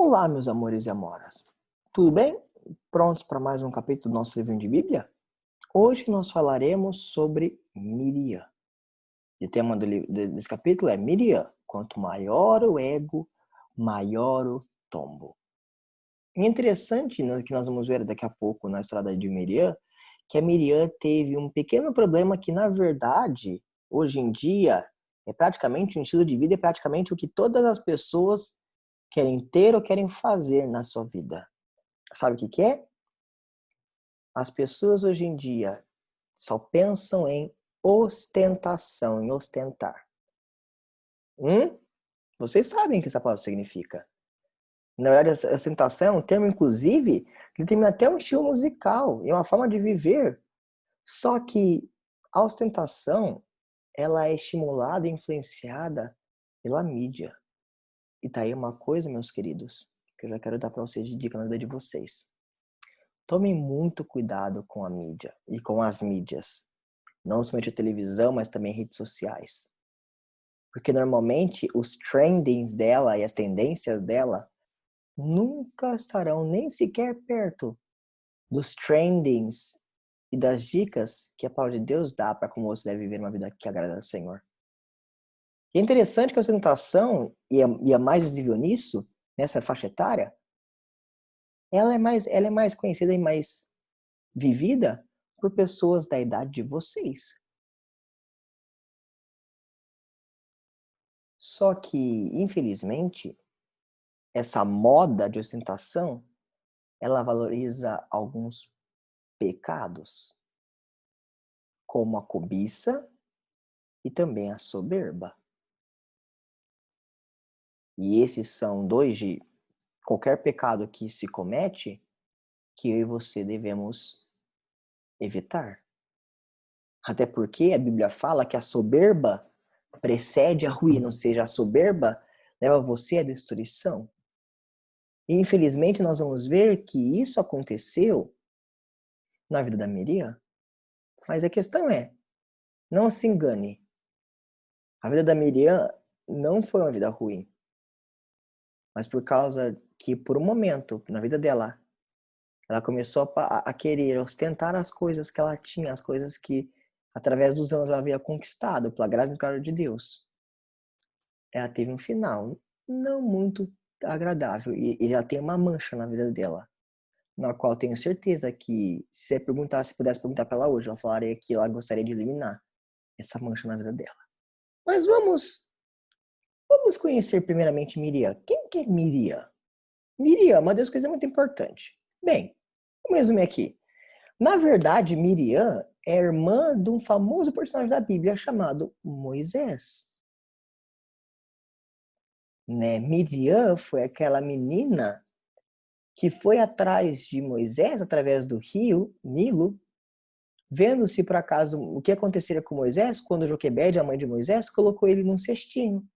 Olá, meus amores e amoras. Tudo bem? Prontos para mais um capítulo do nosso livro de Bíblia? Hoje nós falaremos sobre Miriam. O tema desse capítulo é Miriam. Quanto maior o ego, maior o tombo. É interessante que nós vamos ver daqui a pouco na estrada de Miriam, que a Miriam teve um pequeno problema que, na verdade, hoje em dia, é praticamente um estilo de vida, é praticamente o que todas as pessoas querem ter ou querem fazer na sua vida. Sabe o que é? As pessoas hoje em dia só pensam em ostentação, em ostentar. Vocês sabem o que essa palavra significa. Na verdade, a ostentação é um termo, inclusive, que tem até um estilo musical, é uma forma de viver. Só que a ostentação, ela é estimulada e influenciada pela mídia. E tá aí uma coisa, meus queridos, que eu já quero dar para vocês de dica na vida de vocês. Tomem muito cuidado com a mídia e com as mídias. Não somente a televisão, mas também redes sociais. Porque normalmente os trendings dela e as tendências dela nunca estarão nem sequer perto dos trendings e das dicas que a palavra de Deus dá para como você deve viver uma vida que agrada ao Senhor. E é interessante que a ostentação, e a mais visível nisso, nessa faixa etária, ela é mais conhecida e mais vivida por pessoas da idade de vocês. Só que, infelizmente, essa moda de ostentação, ela valoriza alguns pecados, como a cobiça e também a soberba. E esses são dois de qualquer pecado que se comete que eu e você devemos evitar. Até porque a Bíblia fala que a soberba precede a ruína, ou seja, a soberba leva você à destruição. E infelizmente nós vamos ver que isso aconteceu na vida da Miriam. Mas a questão é, não se engane. A vida da Miriam não foi uma vida ruim. Mas por causa que, por um momento, na vida dela, ela começou a querer ostentar as coisas que ela tinha, as coisas que, através dos anos, ela havia conquistado, pela graça e misericórdia de Deus. Ela teve um final não muito agradável. E ela tem uma mancha na vida dela, na qual tenho certeza que, se pudesse perguntar para ela hoje, ela falaria que ela gostaria de eliminar essa mancha na vida dela. Mas vamos conhecer primeiramente Miriam. Quem que é Miriam? Miriam, uma das coisas muito importantes. Bem, vamos resumir aqui. Na verdade, Miriam é irmã de um famoso personagem da Bíblia chamado Moisés. Né? Miriam foi aquela menina que foi atrás de Moisés, através do rio Nilo, vendo se por acaso o que aconteceria com Moisés quando Joquebede, a mãe de Moisés, colocou ele num cestinho.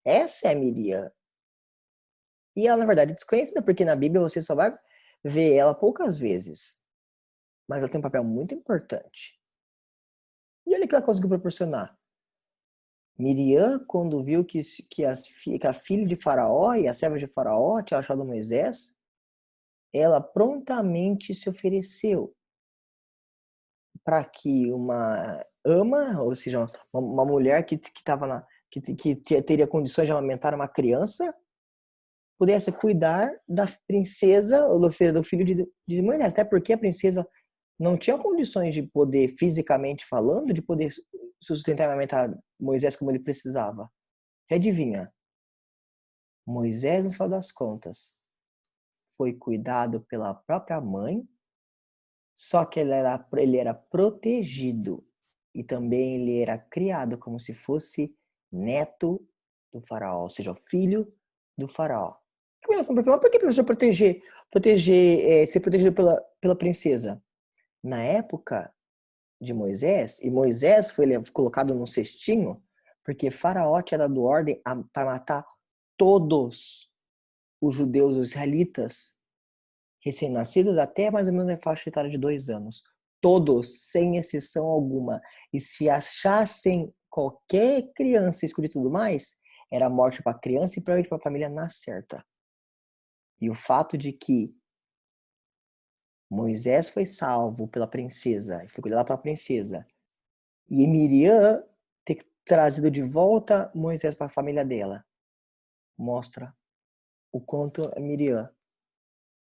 Essa é a Miriam. E ela, na verdade, é desconhecida, porque na Bíblia você só vai ver ela poucas vezes. Mas ela tem um papel muito importante. E olha o que ela conseguiu proporcionar. Miriam, quando viu que a filha de Faraó e a serva de Faraó tinha achado Moisés, ela prontamente se ofereceu para que uma ama, ou seja, uma mulher que teria condições de amamentar uma criança, pudesse cuidar da princesa, ou seja, do filho de Moisés. Até porque a princesa não tinha condições de poder, fisicamente falando, de poder sustentar e amamentar Moisés como ele precisava. E adivinha? Moisés, no final das contas, foi cuidado pela própria mãe, só que ele era protegido e também ele era criado como se fosse neto do faraó, ou seja, filho do faraó. Mas por que professor ser protegido pela princesa? Na época de Moisés, e Moisés foi colocado num cestinho, porque Faraó tinha dado ordem para matar todos os judeus, os israelitas, recém-nascidos até mais ou menos a faixa etária de 2 anos. Todos, sem exceção alguma. E se achassem qualquer criança escondida e tudo mais, era morte para a criança e provavelmente para a família na certa. E o fato de que Moisés foi salvo pela princesa, e foi cuidado pela princesa, e Miriam ter trazido de volta Moisés para a família dela, mostra o quanto a Miriam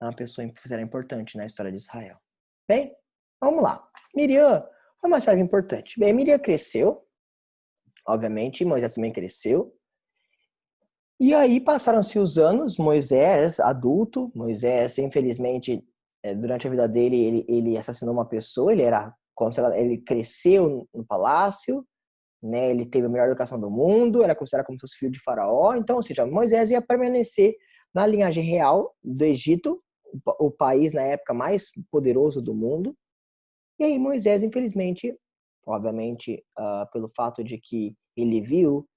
é uma pessoa era importante na história de Israel. Bem, vamos lá. Miriam foi uma serva importante. Bem, Miriam cresceu, obviamente, Moisés também cresceu. E aí passaram-se os anos, Moisés, adulto, Moisés, infelizmente, durante a vida dele, ele assassinou uma pessoa, ele cresceu no palácio, né? Ele teve a melhor educação do mundo, era considerado como se fosse filho de faraó. Então, ou seja, Moisés ia permanecer na linhagem real do Egito, o país na época mais poderoso do mundo. E aí Moisés, infelizmente, obviamente, pelo fato de que ele viu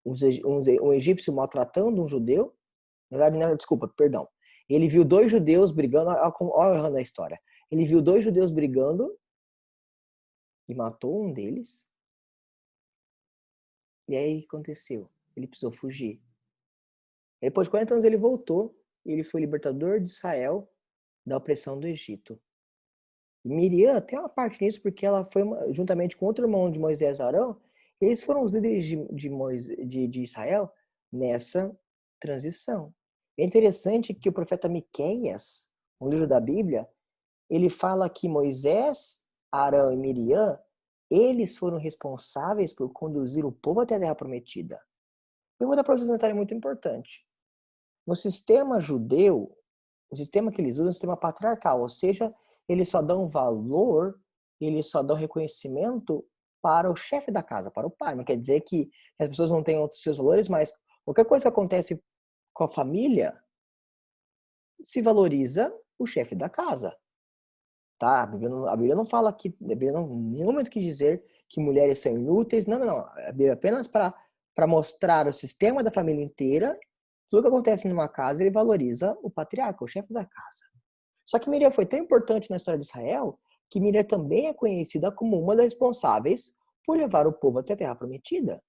um egípcio maltratando um judeu, na verdade, não, desculpa, perdão. Ele viu dois judeus brigando, olha errando a história. Ele viu dois judeus brigando e matou um deles. E aí o que aconteceu? Ele precisou fugir. Depois de 40 anos ele voltou e ele foi libertador de Israel da opressão do Egito. E Miriam tem uma parte nisso porque ela foi, juntamente com outro irmão de Moisés, Arão, eles foram os líderes de Israel nessa transição. É interessante que o profeta Miqueias, um livro da Bíblia, ele fala que Moisés, Arão e Miriam, eles foram responsáveis por conduzir o povo até a terra prometida. Eu vou dar para vocês um detalhe muito importante. No sistema judeu, o sistema que eles usam é um sistema patriarcal, ou seja, eles só dão valor, eles só dão reconhecimento para o chefe da casa, para o pai. Não quer dizer que as pessoas não tenham outros seus valores, mas qualquer coisa que acontece com a família, se valoriza o chefe da casa. Tá? A Bíblia não fala que, a Bíblia não, em nenhum momento quis dizer que mulheres são inúteis, não, não, não. A Bíblia é apenas para mostrar o sistema da família inteira. Tudo que acontece numa casa, ele valoriza o patriarca, o chefe da casa. Só que Miriam foi tão importante na história de Israel que Miriam também é conhecida como uma das responsáveis por levar o povo até a Terra Prometida.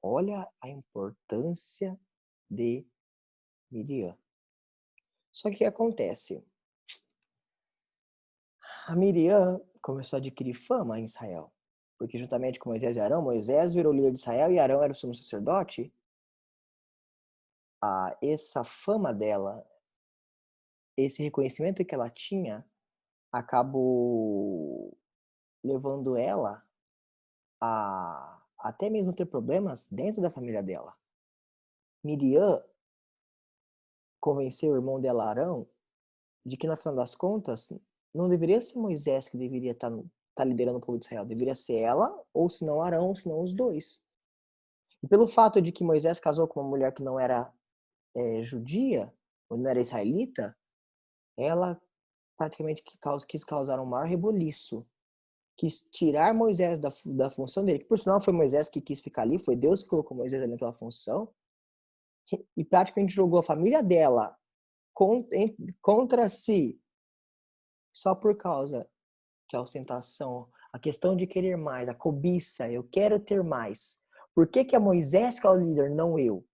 Olha a importância de Miriam. Só que o que acontece? A Miriam começou a adquirir fama em Israel. Porque juntamente com Moisés e Arão, Moisés virou líder de Israel e Arão era o sumo sacerdote. Essa fama dela, esse reconhecimento que ela tinha, acabou levando ela a até mesmo ter problemas dentro da família dela. Miriam convenceu o irmão dela, Arão, de que, no final das contas, não deveria ser Moisés que deveria estar liderando o povo de Israel. Deveria ser ela, ou se não Arão, ou se não os dois. E pelo fato de que Moisés casou com uma mulher que não era judia, ou não era israelita, ela praticamente quis causar um maior reboliço. Quis tirar Moisés da função dele, que por sinal foi Moisés que quis ficar ali, foi Deus que colocou Moisés ali naquela função, e praticamente jogou a família dela contra si, só por causa de ostentação, a questão de querer mais, a cobiça, eu quero ter mais. Por que é Moisés que é o líder, não eu?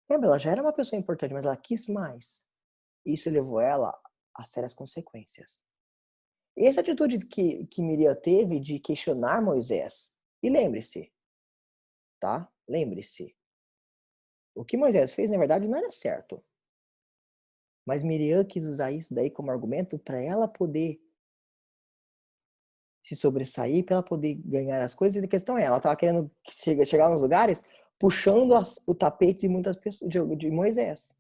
Lembra, ela já era uma pessoa importante, mas ela quis mais. Isso levou ela a sérias consequências. E essa atitude que Miriam teve de questionar Moisés, e lembre-se, tá? Lembre-se, o que Moisés fez, na verdade, não era certo. Mas Miriam quis usar isso daí como argumento para ela poder se sobressair, para ela poder ganhar as coisas. E a questão é, ela estava querendo chegar nos lugares puxando o tapete de muitas pessoas, de Moisés.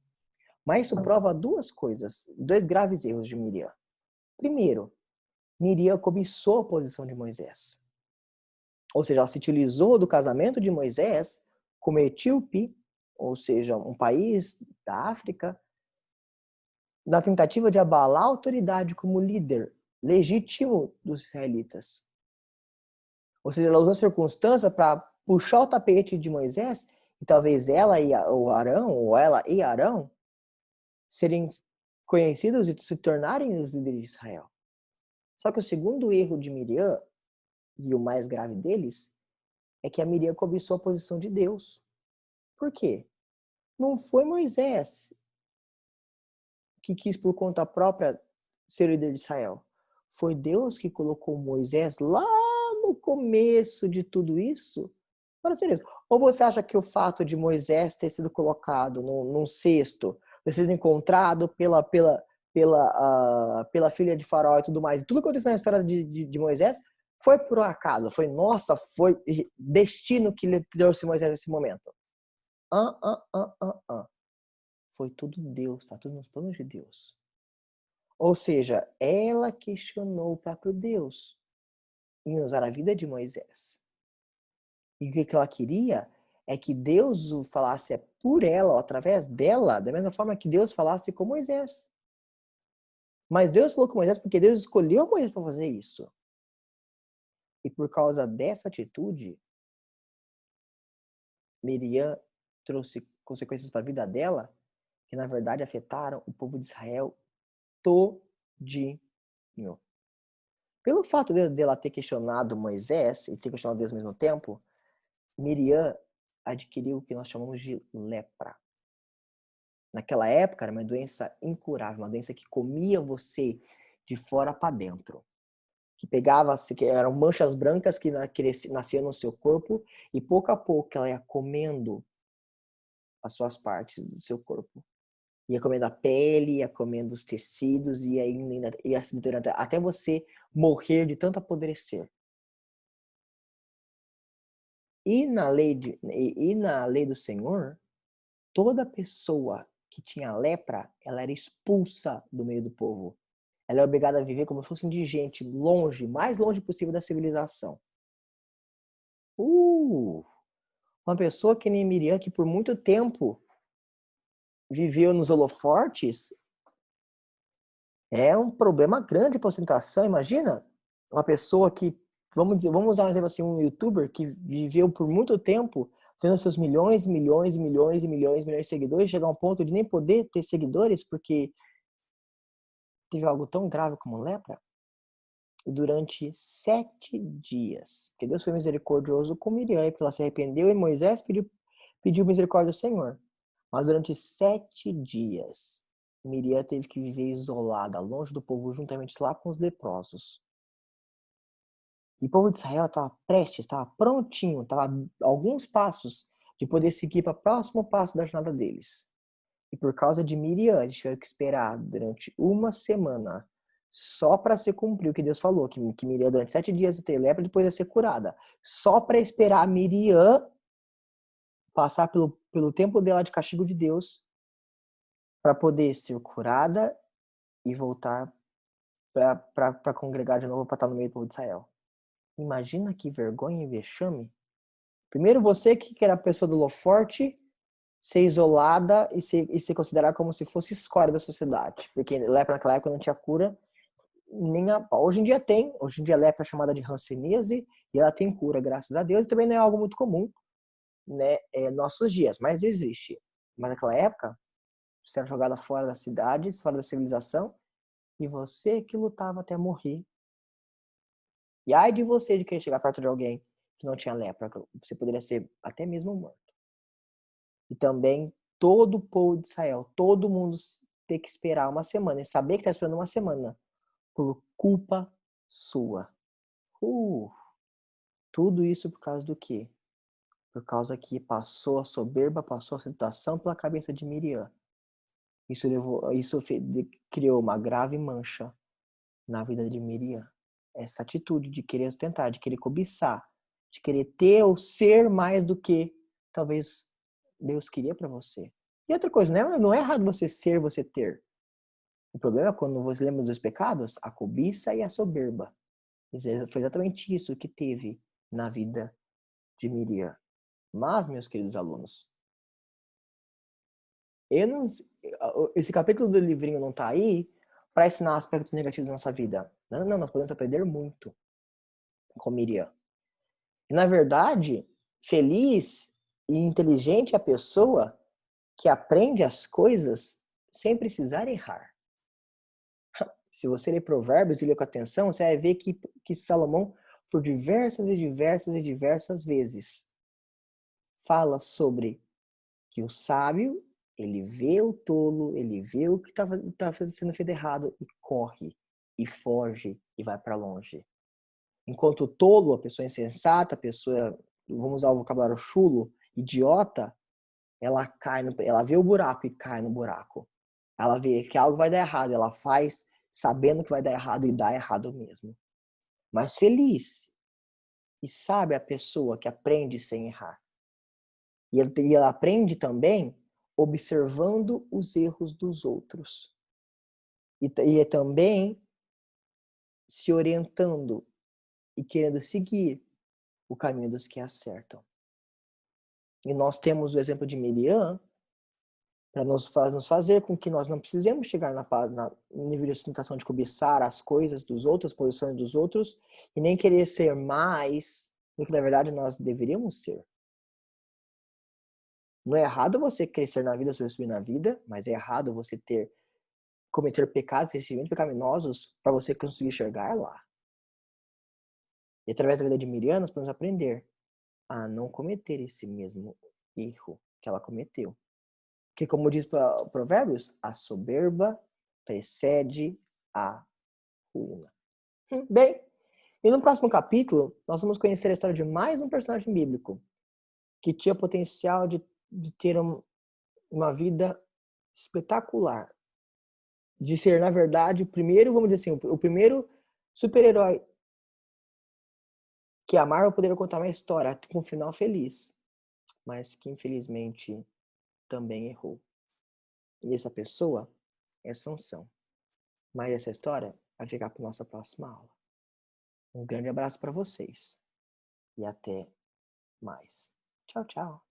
Mas isso prova duas coisas, dois graves erros de Miriam. Primeiro, Miriam cobiçou a posição de Moisés. Ou seja, ela se utilizou do casamento de Moisés como etíope, ou seja, um país da África, na tentativa de abalar a autoridade como líder legítimo dos israelitas. Ou seja, ela usou a circunstância para puxar o tapete de Moisés e talvez ela e o Arão, ou ela e Arão, serem conhecidos e se tornarem os líderes de Israel. Só que o segundo erro de Miriam, e o mais grave deles, é que a Miriam cobiçou a posição de Deus. Por quê? Não foi Moisés que quis por conta própria ser líder de Israel. Foi Deus que colocou Moisés lá no começo de tudo isso para ser isso. Ou você acha que o fato de Moisés ter sido colocado num cesto, ter sido encontrado pela filha de Faraó e tudo mais, tudo que aconteceu na história de Moisés, foi por um acaso, foi destino que lhe trouxe Moisés nesse momento. Foi tudo Deus, tá tudo nos planos de Deus. Ou seja, ela questionou o próprio Deus em usar a vida de Moisés. E o que ela queria é que Deus o falasse por ela, através dela, da mesma forma que Deus falasse com Moisés. Mas Deus falou com Moisés porque Deus escolheu Moisés para fazer isso. E por causa dessa atitude, Miriam trouxe consequências para a vida dela que, na verdade, afetaram o povo de Israel todinho. Pelo fato de ela ter questionado Moisés e ter questionado Deus ao mesmo tempo, Miriam adquiriu o que nós chamamos de lepra. Naquela época era uma doença incurável, uma doença que comia você de fora para dentro. Que pegava, que eram manchas brancas que nasciam no seu corpo e pouco a pouco ela ia comendo as suas partes do seu corpo. Ia comendo a pele, ia comendo os tecidos, ia se deteriorando até você morrer de tanto apodrecer. E na lei do Senhor, toda pessoa que tinha lepra, ela era expulsa do meio do povo. Ela é obrigada a viver como se fosse indigente, longe, mais longe possível da civilização. Uma pessoa que nem Miriam, que por muito tempo viveu nos holofortes, é um problema grande para a ostentação. Imagina uma pessoa que, vamos usar um exemplo assim, um youtuber que viveu por muito tempo tendo seus milhões, milhões, milhões e milhões, milhões de seguidores, chegar a um ponto de nem poder ter seguidores porque teve algo tão grave como lepra. E durante 7 dias, porque Deus foi misericordioso com Miriam, porque ela se arrependeu e Moisés pediu misericórdia ao Senhor. Mas durante 7 dias, Miriam teve que viver isolada, longe do povo, juntamente lá com os leprosos. E o povo de Israel estava prontinho, estava a alguns passos de poder seguir para o próximo passo da jornada deles. E por causa de Miriam, eles tiveram que esperar durante uma semana só para se cumprir o que Deus falou, que Miriam durante 7 dias ia ter lepra e depois ia ser curada. Só para esperar Miriam passar pelo tempo dela de castigo de Deus para poder ser curada e voltar para congregar de novo, para estar no meio do povo de Israel. Imagina que vergonha e vexame. Primeiro você que era a pessoa do holoforte, ser isolada e ser considerada como se fosse escória da sociedade. Porque lepra naquela época não tinha cura. Hoje em dia tem. Hoje em dia a lepra é chamada de hanseníase e ela tem cura, graças a Deus. E também não é algo muito comum, né, nossos dias, mas existe. Mas naquela época, você era jogada fora da cidade, fora da civilização, e você que lutava até morrer. E ai de você de querer chegar perto de alguém que não tinha lepra, você poderia ser até mesmo morto. E também todo o povo de Israel, todo mundo ter que esperar uma semana e saber que está esperando uma semana por culpa sua. Tudo isso por causa do quê? Por causa que passou a soberba, passou a tentação pela cabeça de Miriam. Isso criou uma grave mancha na vida de Miriam. Essa atitude de querer ostentar, de querer cobiçar, de querer ter ou ser mais do que talvez Deus queria para você. E outra coisa, não é errado você ser, você ter. O problema é quando você lembra dos pecados, a cobiça e a soberba. Foi exatamente isso que teve na vida de Miriam. Mas, meus queridos alunos, esse capítulo do livrinho não está aí para ensinar aspectos negativos da nossa vida. Não, nós podemos aprender muito com Miriam. E, na verdade, feliz e inteligente é a pessoa que aprende as coisas sem precisar errar. Se você ler Provérbios e ler com atenção, você vai ver que Salomão, por diversas e diversas e diversas vezes, fala sobre que o sábio, Ele vê o tolo, ele vê o que tá sendo feito errado e corre, e foge, e vai para longe. Enquanto o tolo, a pessoa insensata, a pessoa, vamos usar o vocabulário chulo, idiota, ela vê o buraco e cai no buraco. Ela vê que algo vai dar errado, ela faz sabendo que vai dar errado e dá errado mesmo. Mas feliz e sabe a pessoa que aprende sem errar. E ela aprende também observando os erros dos outros. E também se orientando e querendo seguir o caminho dos que acertam. E nós temos o exemplo de Miriam para nos fazer com que nós não precisemos chegar no nível de ostentação de cobiçar as coisas dos outros, as posições dos outros, e nem querer ser mais do que na verdade nós deveríamos ser. Não é errado você crescer na vida, subir na vida, mas é errado você cometer pecados excessivamente pecaminosos para você conseguir chegar lá. E através da vida de Miriam, nós podemos aprender a não cometer esse mesmo erro que ela cometeu. Que, como diz Provérbios, a soberba precede a ruína. Bem, e no próximo capítulo, nós vamos conhecer a história de mais um personagem bíblico que tinha potencial de ter uma vida espetacular. De ser, na verdade, o primeiro, vamos dizer assim, o primeiro super-herói que a Marvel poderia contar uma história com um final feliz, mas que infelizmente também errou. E essa pessoa é Sansão. Mas essa história vai ficar para nossa próxima aula. Um grande abraço para vocês e até mais. Tchau, tchau.